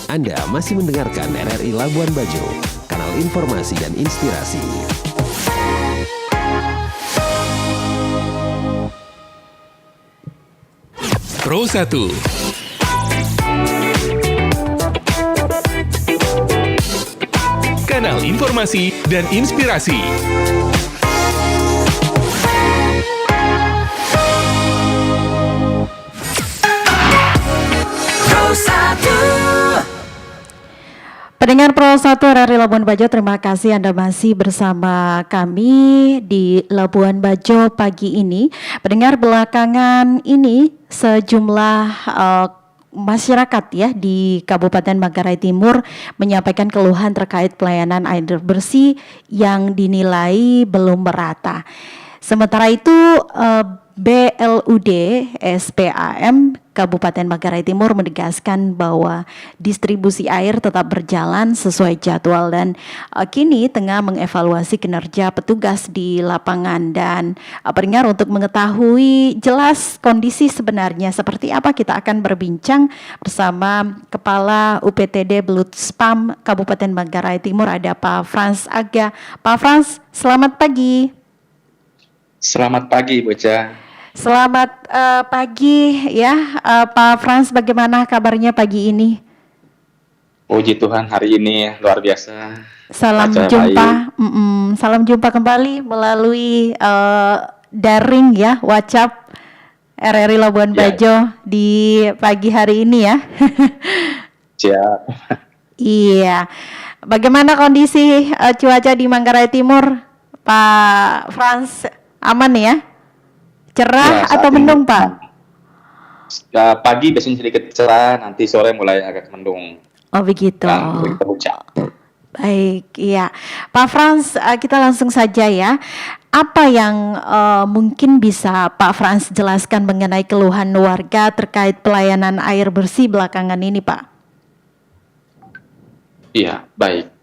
Anda masih mendengarkan RRI Labuan Bajo, kanal informasi dan inspirasi. Pro 1. Kanal informasi dan inspirasi. Pendengar Pro 1 RRI Labuan Bajo, terima kasih Anda masih bersama kami di Labuan Bajo pagi ini. Pendengar, belakangan ini sejumlah masyarakat ya di Kabupaten Manggarai Timur menyampaikan keluhan terkait pelayanan air bersih yang dinilai belum merata. Sementara itu BLUD SPAM Kabupaten Manggarai Timur menegaskan bahwa distribusi air tetap berjalan sesuai jadwal dan kini tengah mengevaluasi kinerja petugas di lapangan. Dan pendengar, untuk mengetahui jelas kondisi sebenarnya seperti apa, kita akan berbincang bersama Kepala UPTD BLUD-SPAM Kabupaten Manggarai Timur, ada Pak Frans Aga. Pak Frans, selamat pagi. Selamat pagi, Boca. Selamat pagi ya, Pak Frans, bagaimana kabarnya pagi ini? Puji Tuhan, hari ini luar biasa. Salam jumpa, salam jumpa kembali melalui daring ya, WhatsApp RRI Labuan Bajo di pagi hari ini ya. Siap. Iya, bagaimana kondisi cuaca di Manggarai Timur, Pak Frans? Aman ya? Cerah Ya, atau mendung, Pak? Pagi biasanya sedikit cerah, nanti sore mulai agak mendung. Oh begitu. Dan hujan. Baik, iya. Pak Frans, kita langsung saja ya. Apa yang mungkin bisa Pak Frans jelaskan mengenai keluhan warga terkait pelayanan air bersih belakangan ini, Pak? Iya, baik.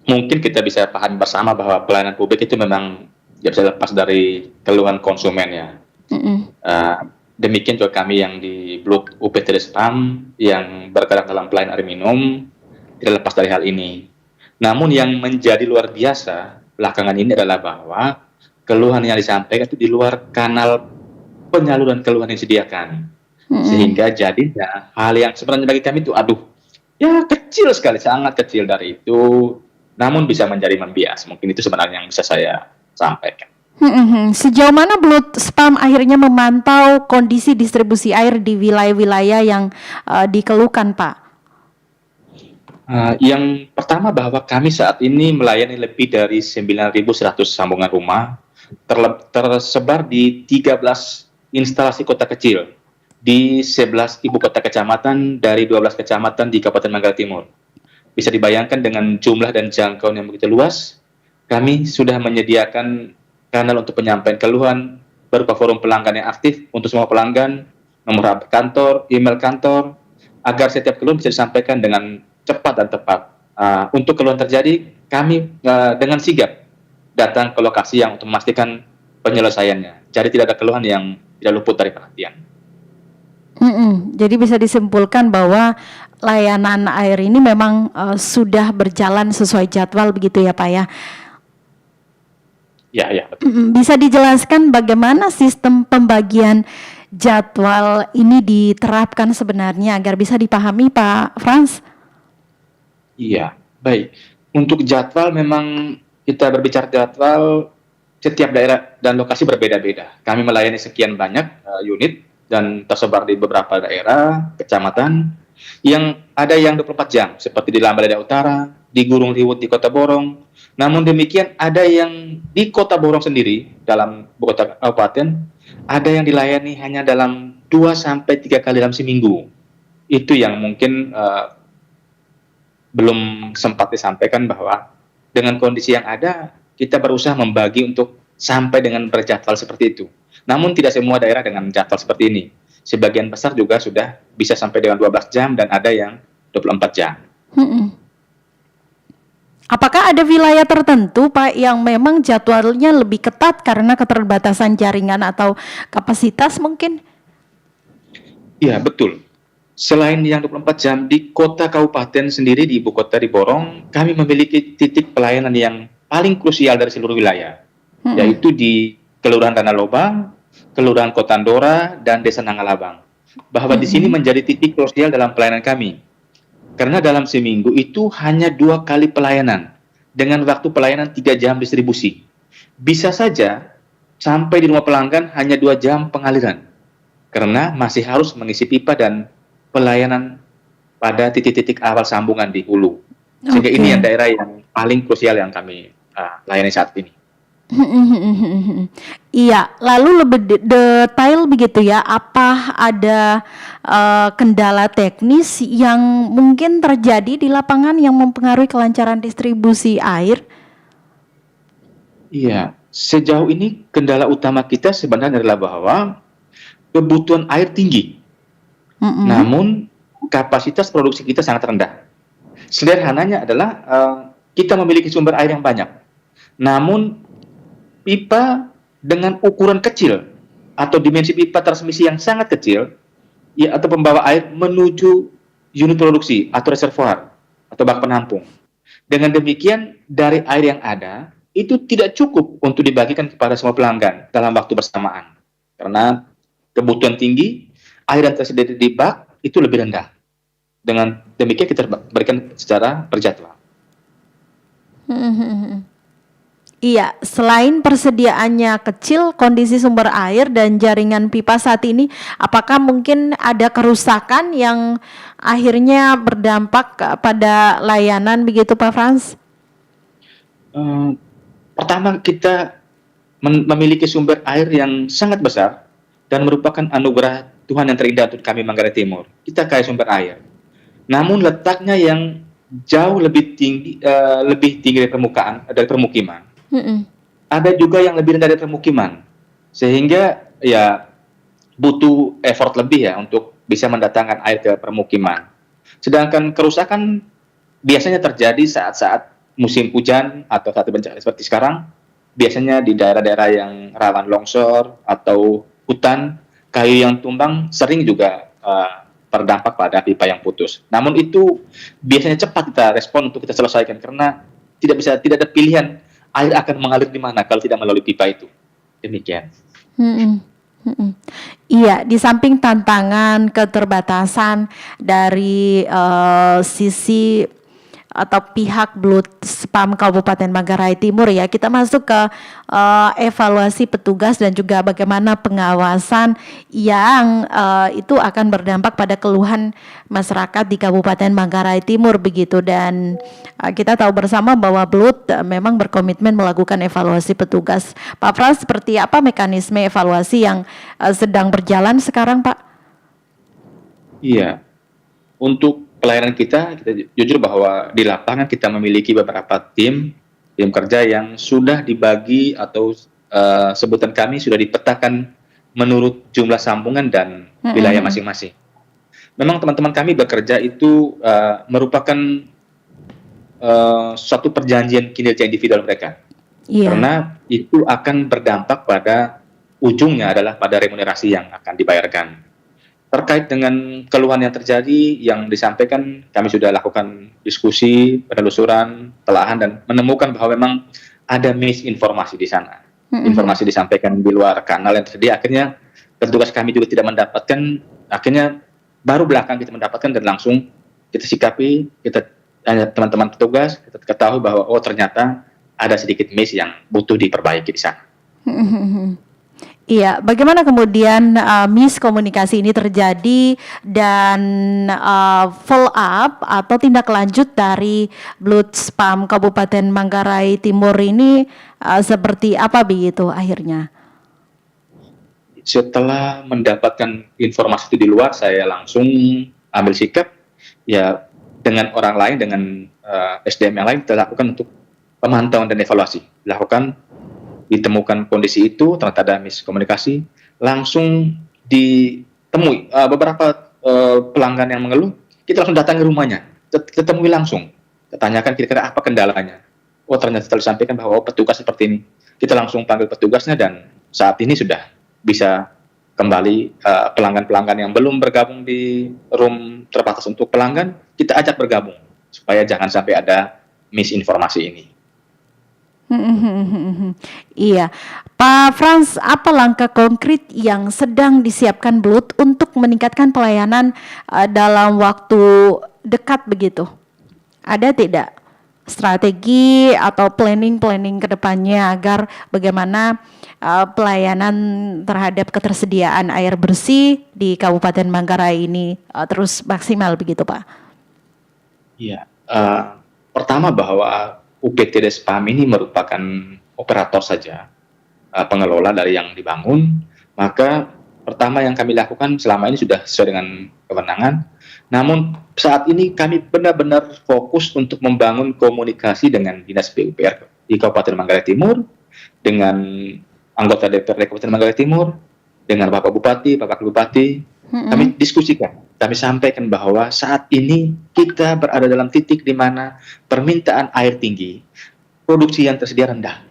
Mungkin kita bisa paham bersama bahwa pelayanan publik itu memang tidak bisa lepas dari keluhan konsumen ya. Demikian juga kami yang di blok UPTD SPAM yang bergerak dalam pelayanan air minum tidak lepas dari hal ini. Namun yang menjadi luar biasa belakangan ini adalah bahwa keluhan yang disampaikan itu di luar kanal penyaluran keluhan yang disediakan. Sehingga jadinya hal yang sebenarnya bagi kami itu ya kecil sekali, sangat kecil dari itu, namun bisa menjadi membias. Mungkin itu sebenarnya yang bisa saya sampaikan. Sejauh mana BLUD-SPAM akhirnya memantau kondisi distribusi air di wilayah-wilayah yang dikeluhkan, Pak? Yang pertama bahwa kami saat ini melayani lebih dari 9.100 sambungan rumah tersebar di 13 instalasi kota kecil di 11 ibu kota kecamatan dari 12 kecamatan di Kabupaten Manggarai Timur. Bisa dibayangkan dengan jumlah dan jangkauan yang begitu luas, kami sudah menyediakan kanal untuk penyampaian keluhan berupa forum pelanggan yang aktif untuk semua pelanggan, nomor kantor, email kantor, agar setiap keluhan bisa disampaikan dengan cepat dan tepat. Untuk keluhan terjadi, kami dengan sigap datang ke lokasi yang untuk memastikan penyelesaiannya. Jadi tidak ada keluhan yang tidak luput dari perhatian. Jadi bisa disimpulkan bahwa layanan air ini memang sudah berjalan sesuai jadwal begitu ya, Pak ya? Ya, betul. Bisa dijelaskan bagaimana sistem pembagian jadwal ini diterapkan sebenarnya agar bisa dipahami, Pak Frans? Iya, baik. Untuk jadwal memang kita berbicara jadwal, setiap daerah dan lokasi berbeda-beda. Kami melayani sekian banyak unit dan tersebar di beberapa daerah, kecamatan, yang ada yang 24 jam, seperti di Lambalada Utara, di Gurung Riwut di Kota Borong. Namun demikian ada yang di Kota Borong sendiri, dalam kota kabupaten, ada yang dilayani hanya dalam 2-3 kali dalam seminggu. Itu yang mungkin belum sempat disampaikan bahwa dengan kondisi yang ada, kita berusaha membagi untuk sampai dengan berjadwal seperti itu. Namun tidak semua daerah dengan jadwal seperti ini. Sebagian besar juga sudah bisa sampai dengan 12 jam dan ada yang 24 jam. Apakah ada wilayah tertentu, Pak, yang memang jadwalnya lebih ketat karena keterbatasan jaringan atau kapasitas mungkin? Iya, betul. Selain yang 24 jam di kota kabupaten sendiri di ibu kota di Borong, kami memiliki titik pelayanan yang paling krusial dari seluruh wilayah, yaitu di Kelurahan Tanah Lobang, Kelurahan Kotandora, dan Desa Nangalabang. Bahwa di sini menjadi titik krusial dalam pelayanan kami. Karena dalam seminggu itu hanya 2 kali pelayanan, dengan waktu pelayanan 3 jam distribusi. Bisa saja sampai di rumah pelanggan hanya 2 jam pengaliran, karena masih harus mengisi pipa dan pelayanan pada titik-titik awal sambungan di hulu. Sehingga ini yang daerah yang paling krusial yang kami layani saat ini. Iya, lalu lebih detail begitu ya, apa ada kendala teknis yang mungkin terjadi di lapangan yang mempengaruhi kelancaran distribusi air? Iya, sejauh ini kendala utama kita sebenarnya adalah bahwa kebutuhan air tinggi. Namun kapasitas produksi kita sangat rendah. Sederhananya adalah kita memiliki sumber air yang banyak, namun pipa dengan ukuran kecil atau dimensi pipa transmisi yang sangat kecil, ya, atau pembawa air menuju unit produksi atau reservoir atau bak penampung. Dengan demikian, dari air yang ada itu tidak cukup untuk dibagikan kepada semua pelanggan dalam waktu bersamaan, karena kebutuhan tinggi, air yang tersedia di bak itu lebih rendah. Dengan demikian kita berikan secara berjadwal. Iya, selain persediaannya kecil, kondisi sumber air dan jaringan pipa saat ini, apakah mungkin ada kerusakan yang akhirnya berdampak pada layanan begitu Pak Frans? Pertama, kita memiliki sumber air yang sangat besar dan merupakan anugerah Tuhan yang terindah untuk kami Manggarai Timur. Kita kaya sumber air, namun letaknya yang jauh lebih tinggi dari permukiman. Ada juga yang lebih rendah dari permukiman, sehingga ya butuh effort lebih ya untuk bisa mendatangkan air ke permukiman. Sedangkan kerusakan biasanya terjadi saat-saat musim hujan atau saat bencana seperti sekarang, biasanya di daerah-daerah yang rawan longsor atau hutan, kayu yang tumbang sering juga berdampak pada pipa yang putus. Namun itu biasanya cepat kita respon untuk kita selesaikan, karena tidak ada pilihan air akan mengalir di mana kalau tidak melalui pipa itu. Demikian. Iya, di samping tantangan keterbatasan dari sisi atau pihak Blutspam Kabupaten Manggarai Timur ya, kita masuk ke evaluasi petugas dan juga bagaimana pengawasan yang itu akan berdampak pada keluhan masyarakat di Kabupaten Manggarai Timur begitu. Dan kita tahu bersama bahwa Blut memang berkomitmen melakukan evaluasi petugas. Pak Frans, seperti apa mekanisme evaluasi yang sedang berjalan sekarang, Pak? Iya, untuk pelayanan kita jujur bahwa di lapangan kita memiliki beberapa tim kerja yang sudah dibagi atau sebutan kami sudah dipetakan menurut jumlah sambungan dan wilayah masing-masing. Memang teman-teman kami bekerja itu merupakan suatu perjanjian kinerja individual mereka, karena itu akan berdampak pada ujungnya adalah pada remunerasi yang akan dibayarkan. Terkait dengan keluhan yang terjadi, yang disampaikan, kami sudah lakukan diskusi, penelusuran, telahan, dan menemukan bahwa memang ada misinformasi di sana. Informasi disampaikan di luar kanal yang tersedia, akhirnya petugas kami juga tidak mendapatkan, akhirnya baru belakang kita mendapatkan dan langsung kita sikapi, kita tanya teman-teman petugas, kita ketahui bahwa ternyata ada sedikit miss yang butuh diperbaiki di sana. Iya, bagaimana kemudian miskomunikasi ini terjadi dan follow up atau tindak lanjut dari Blutspam Kabupaten Manggarai Timur ini seperti apa begitu akhirnya? Setelah mendapatkan informasi itu di luar, saya langsung ambil sikap ya dengan orang lain, dengan SDM yang lain kita lakukan untuk pemantauan dan evaluasi. Ditemukan kondisi itu, ternyata ada miskomunikasi, langsung ditemui beberapa pelanggan yang mengeluh, kita langsung datangi rumahnya, kita temui langsung, kita tanyakan kira-kira apa kendalanya. Ternyata setelah disampaikan bahwa petugas seperti ini, kita langsung panggil petugasnya dan saat ini sudah bisa kembali pelanggan-pelanggan yang belum bergabung di room terbatas untuk pelanggan, kita ajak bergabung supaya jangan sampai ada misinformasi ini. Iya, Pak Frans, apa langkah konkret yang sedang disiapkan Blut untuk meningkatkan pelayanan dalam waktu dekat begitu? Ada tidak strategi atau planning ke depannya agar bagaimana pelayanan terhadap ketersediaan air bersih di Kabupaten Manggarai ini terus maksimal begitu, Pak? Iya, pertama bahwa UPTD SPAM ini merupakan operator saja, pengelola dari yang dibangun, maka pertama yang kami lakukan selama ini sudah sesuai dengan kewenangan, namun saat ini kami benar-benar fokus untuk membangun komunikasi dengan Dinas PUPR di Kabupaten Manggarai Timur, dengan anggota DPRD Kabupaten Manggarai Timur, dengan Bapak Bupati, Bapak Bupati, kami diskusikan, kami sampaikan bahwa saat ini kita berada dalam titik di mana permintaan air tinggi, produksi yang tersedia rendah.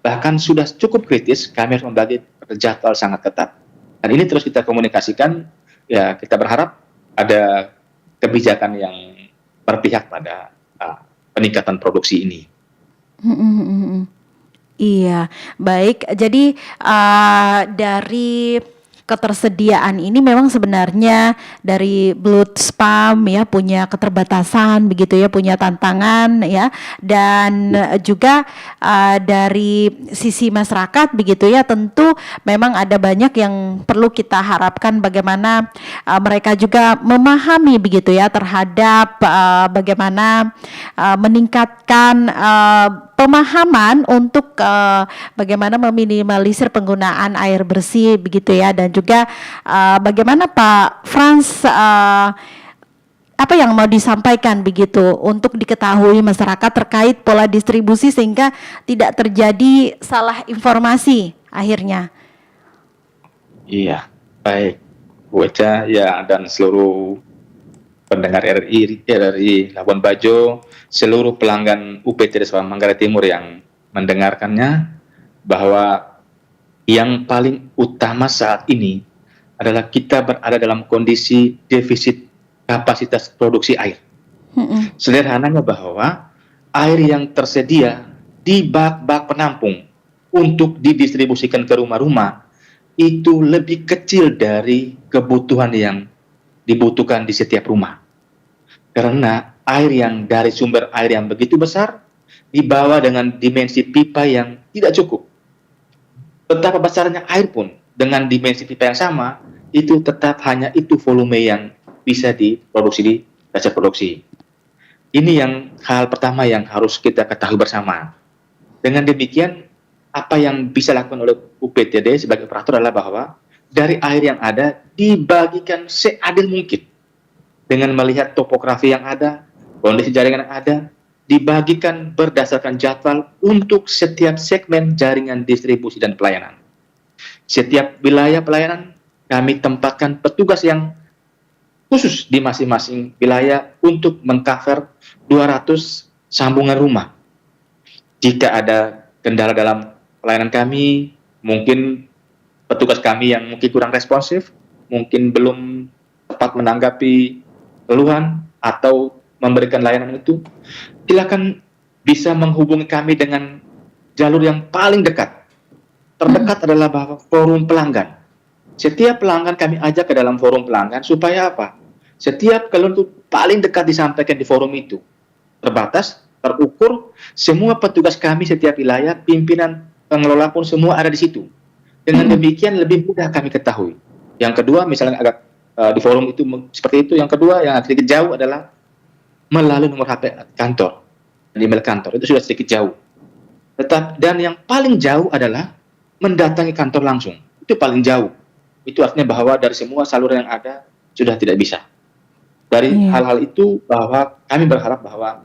Bahkan sudah cukup kritis, kami harus membagi jadwal sangat ketat. Dan ini terus kita komunikasikan, ya kita berharap ada kebijakan yang berpihak pada peningkatan produksi ini. Iya, baik. Jadi dari ketersediaan ini memang sebenarnya dari Blut SPAM ya punya keterbatasan begitu ya, punya tantangan ya, dan juga dari sisi masyarakat begitu ya, tentu memang ada banyak yang perlu kita harapkan bagaimana mereka juga memahami begitu ya terhadap bagaimana meningkatkan pemahaman untuk bagaimana meminimalisir penggunaan air bersih begitu ya, dan juga bagaimana Pak Frans apa yang mau disampaikan begitu untuk diketahui masyarakat terkait pola distribusi sehingga tidak terjadi salah informasi akhirnya. Iya, baik Bu Eca ya, dan seluruh pendengar RRI Labuan Bajo, seluruh pelanggan UPTD SPAM Manggarai Timur yang mendengarkannya, bahwa yang paling utama saat ini adalah kita berada dalam kondisi defisit kapasitas produksi air. Sederhananya bahwa air yang tersedia di bak-bak penampung untuk didistribusikan ke rumah-rumah itu lebih kecil dari kebutuhan yang dibutuhkan di setiap rumah. Karena air yang dari sumber air yang begitu besar dibawa dengan dimensi pipa yang tidak cukup. Betapa besarnya air pun dengan dimensi pipa yang sama, itu tetap hanya itu volume yang bisa diproduksi di dasar produksi. Ini yang hal pertama yang harus kita ketahui bersama. Dengan demikian, apa yang bisa dilakukan oleh UPTD sebagai operator adalah bahwa dari air yang ada dibagikan seadil mungkin. Dengan melihat topografi yang ada, kondisi jaringan yang ada, dibagikan berdasarkan jadwal untuk setiap segmen jaringan distribusi dan pelayanan. Setiap wilayah pelayanan kami tempatkan petugas yang khusus di masing-masing wilayah untuk mengcover 200 sambungan rumah. Jika ada kendala dalam pelayanan kami, mungkin petugas kami yang mungkin kurang responsif, mungkin belum tepat menanggapi keluhan atau memberikan layanan itu, silakan bisa menghubungi kami dengan jalur yang paling dekat. Terdekat adalah bahwa forum pelanggan. Setiap pelanggan kami ajak ke dalam forum pelanggan supaya apa? Setiap keluhan itu paling dekat disampaikan di forum itu. Terbatas, terukur, semua petugas kami setiap wilayah, pimpinan, pengelola pun semua ada di situ. Dengan demikian lebih mudah kami ketahui. Yang kedua, misalnya agak di forum itu seperti itu. Yang kedua yang sedikit jauh adalah melalui nomor HP kantor, email kantor, itu sudah sedikit jauh. Dan yang paling jauh adalah mendatangi kantor langsung, itu paling jauh. Itu artinya bahwa dari semua saluran yang ada sudah tidak bisa. Dari hal-hal itu bahwa kami berharap bahwa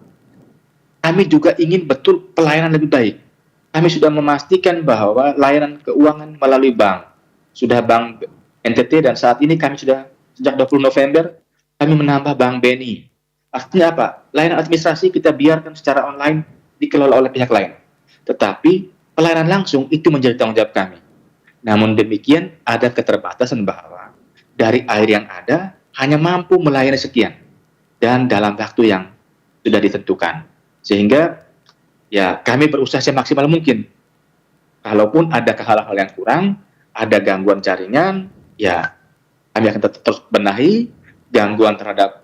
kami juga ingin betul pelayanan lebih baik. Kami sudah memastikan bahwa layanan keuangan melalui bank, sudah bank NTT, dan saat ini kami sudah sejak 20 November kami menambah bank BNI. Artinya apa? Layanan administrasi kita biarkan secara online dikelola oleh pihak lain. Tetapi pelayanan langsung itu menjadi tanggung jawab kami. Namun demikian ada keterbatasan bahwa dari air yang ada hanya mampu melayani sekian dan dalam waktu yang sudah ditentukan. Sehingga ya kami berusaha semaksimal mungkin. Kalaupun ada hal-hal yang kurang, ada gangguan jaringan, ya kami akan terus benahi. Gangguan terhadap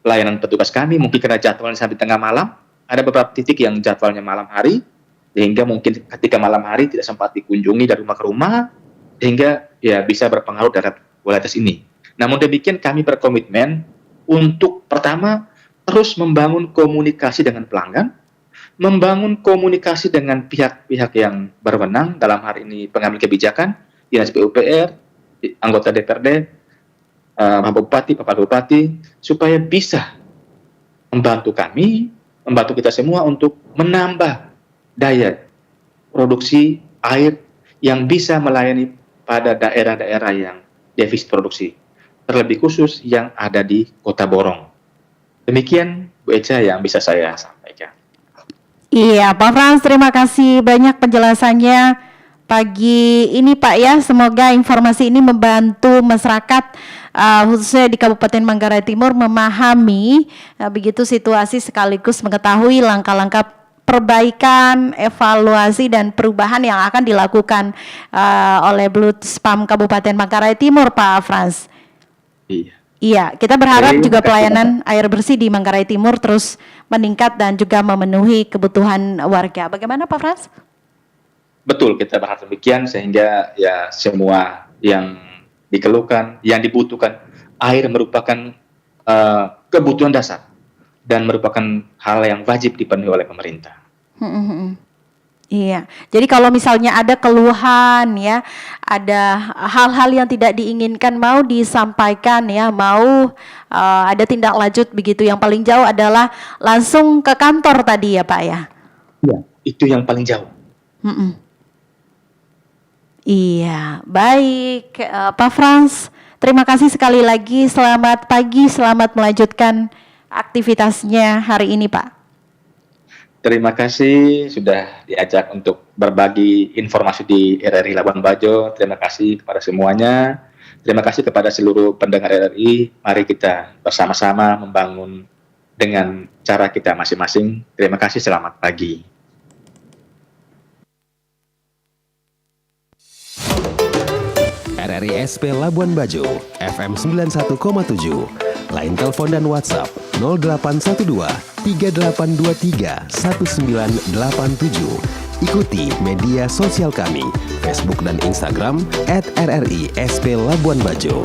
layanan petugas kami, mungkin karena jadwalnya sampai tengah malam, ada beberapa titik yang jadwalnya malam hari, sehingga mungkin ketika malam hari tidak sempat dikunjungi dari rumah ke rumah, sehingga ya bisa berpengaruh terhadap kualitas ini. Namun demikian kami berkomitmen untuk pertama terus membangun komunikasi dengan pelanggan, membangun komunikasi dengan pihak-pihak yang berwenang, dalam hari ini pengambil kebijakan, Dinas PUPR, anggota DPRD, Pak Bupati, Bapak Bupati, supaya bisa membantu kami, membantu kita semua untuk menambah daya produksi air yang bisa melayani pada daerah-daerah yang defisit produksi, terlebih khusus yang ada di Kota Borong. Demikian Bu Eca yang bisa saya sampaikan. Iya, Pak Frans, terima kasih banyak penjelasannya pagi ini Pak ya. Semoga informasi ini membantu masyarakat khususnya di Kabupaten Manggarai Timur memahami begitu situasi sekaligus mengetahui langkah-langkah perbaikan, evaluasi dan perubahan yang akan dilakukan oleh Bluspam Kabupaten Manggarai Timur, Pak Frans. Iya, kita berharap juga pelayanan air bersih di Manggarai Timur terus meningkat dan juga memenuhi kebutuhan warga. Bagaimana Pak Frans? Betul, kita berharap demikian sehingga ya semua yang dikeluhkan, yang dibutuhkan, air merupakan kebutuhan dasar dan merupakan hal yang wajib dipenuhi oleh pemerintah. Iya, jadi kalau misalnya ada keluhan ya, ada hal-hal yang tidak diinginkan mau disampaikan ya, mau ada tindak lanjut begitu. Yang paling jauh adalah langsung ke kantor tadi ya Pak ya? Iya, itu yang paling jauh. Iya, baik Pak Frans, terima kasih sekali lagi. Selamat pagi, selamat melanjutkan aktivitasnya hari ini Pak. Terima kasih sudah diajak untuk berbagi informasi di RRI Labuan Bajo. Terima kasih kepada semuanya. Terima kasih kepada seluruh pendengar RRI. Mari kita bersama-sama membangun dengan cara kita masing-masing. Terima kasih, selamat pagi. RRI SP Labuan Bajo, FM 91,7. Lain telepon dan WhatsApp 0812 3823 1987. Ikuti media sosial kami, Facebook dan Instagram @RRI SP Labuan Bajo.